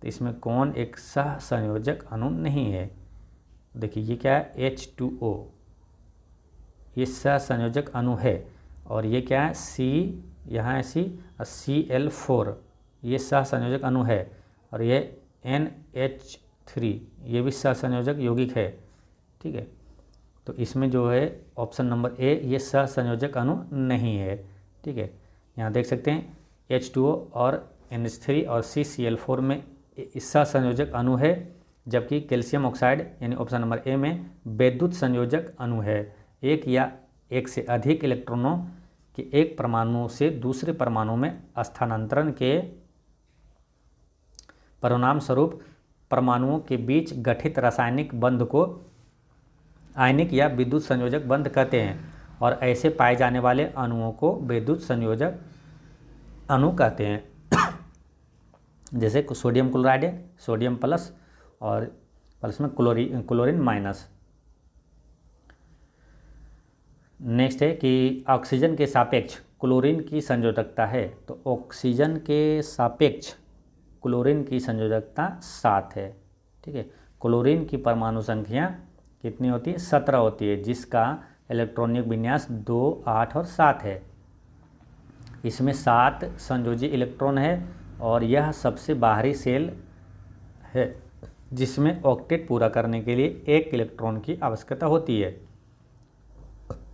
तो इसमें कौन एक सह संयोजक अणु नहीं है? देखिए ये क्या है, H2O, ये सह संयोजक अणु है। और ये क्या है, C, यहाँ है C और Cl4, ये सह संयोजक अणु है। और ये NH3, ये भी सह संयोजक यौगिक है। ठीक है, तो इसमें जो है ऑप्शन नंबर ए, ये सह संयोजक अणु नहीं है। ठीक है, यहाँ देख सकते हैं H2O और NH3 और CCl4 में सह संयोजक अणु है, जबकि कैल्शियम ऑक्साइड यानी ऑप्शन नंबर ए में वैद्युत संयोजक अणु है। एक या एक से अधिक इलेक्ट्रॉनों के एक परमाणु से दूसरे परमाणु में स्थानांतरण के परिणाम स्वरूप परमाणुओं के बीच गठित रासायनिक बंध को आयनिक या विद्युत संयोजक बंध कहते हैं। और ऐसे पाए जाने वाले अणुओं को विद्युत संयोजक अणु कहते हैं। जैसे सोडियम क्लोराइड है, सोडियम प्लस और प्लस में क्लोरीन माइनस। नेक्स्ट है कि ऑक्सीजन के सापेक्ष क्लोरीन की संयोजकता है। तो ऑक्सीजन के सापेक्ष क्लोरीन की संयोजकता 7 है। ठीक है, क्लोरीन की परमाणु संख्या कितनी होती है? 17 होती है, जिसका इलेक्ट्रॉनिक विन्यास 2, 8 और 7 है। इसमें 7 संयोजी इलेक्ट्रॉन है और यह सबसे बाहरी शेल है, जिसमें ऑक्टेट पूरा करने के लिए 1 इलेक्ट्रॉन की आवश्यकता होती है।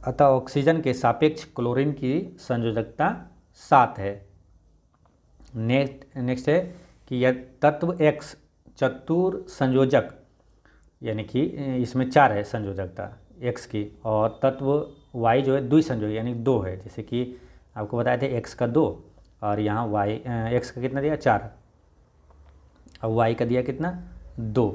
अतः ऑक्सीजन के सापेक्ष क्लोरीन की संयोजकता 7 है। नेक्स्ट है कि यह तत्व X चतुर संयोजक, यानी कि इसमें 4 है संयोजकता X की, और तत्व Y जो है द्विसंयोजक यानी 2 है। जैसे कि आपको बताए थे X का 2 और यहाँ X का कितना दिया? 4 और Y का दिया कितना? 2।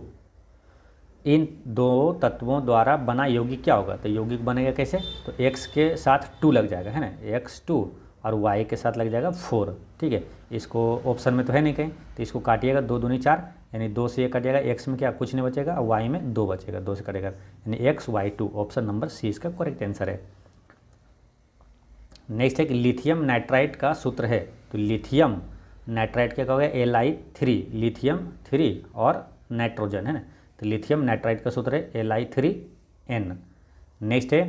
इन दो तत्वों द्वारा बना यौगिक क्या होगा? तो यौगिक बनेगा कैसे? तो X के साथ 2 लग जाएगा, है ना, X2, और Y के साथ लग जाएगा 4। ठीक है, इसको ऑप्शन में तो है नहीं कहीं, तो इसको काटिएगा, 2 दूनी 4, यानी 2 से 1 कटेगा, X में क्या कुछ नहीं बचेगा और Y में 2 बचेगा, 2 से कटेगा, यानी XY2। ऑप्शन नंबर सी इसका करेक्ट आंसर है। नेक्स्ट है कि लिथियम नाइट्राइट का सूत्र है। तो लिथियम नाइट्राइट क्या कहोगे? Li3, लिथियम 3 और नाइट्रोजन, है ना, तो लिथियम नाइट्राइट का सूत्र है Li3N। नेक्स्ट है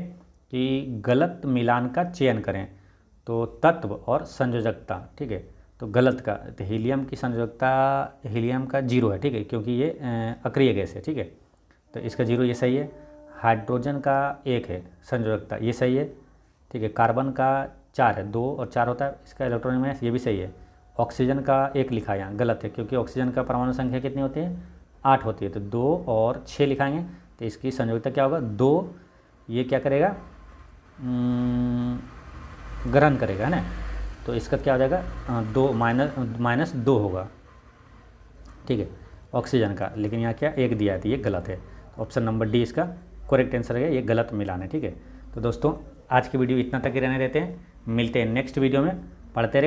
कि गलत मिलान का चयन करें। तो तत्व और संयोजकता, ठीक है, तो गलत का, तो हीलियम की संयोजकता हीलियम का 0 है। ठीक है, क्योंकि ये अक्रिय गैस है। ठीक है, तो इसका 0, ये सही है। हाइड्रोजन का 1 है संयोजकता, ये सही है। ठीक है, कार्बन का 4 है, 2 और 4 होता है इसका इलेक्ट्रॉनिक मास, ये भी सही है। ऑक्सीजन का 1 लिखा है यहाँ, गलत है, क्योंकि ऑक्सीजन का परमाणु संख्या कितनी होती है? 8 होती है। तो 2 और 6 लिखाएंगे, तो इसकी संयोजकता क्या होगा? 2। ये क्या करेगा? ग्रहण करेगा, है ना, तो इसका क्या हो जाएगा? 2 -2 होगा। ठीक है, ऑक्सीजन का, लेकिन यहाँ क्या 1 दिया है, तो ये गलत है। ऑप्शन नंबर डी इसका करेक्ट आंसर है, ये गलत मिलान है। ठीक है, तो दोस्तों आज की वीडियो इतना तक ही रहने देते हैं, मिलते हैं नेक्स्ट वीडियो में। पढ़ते रहे।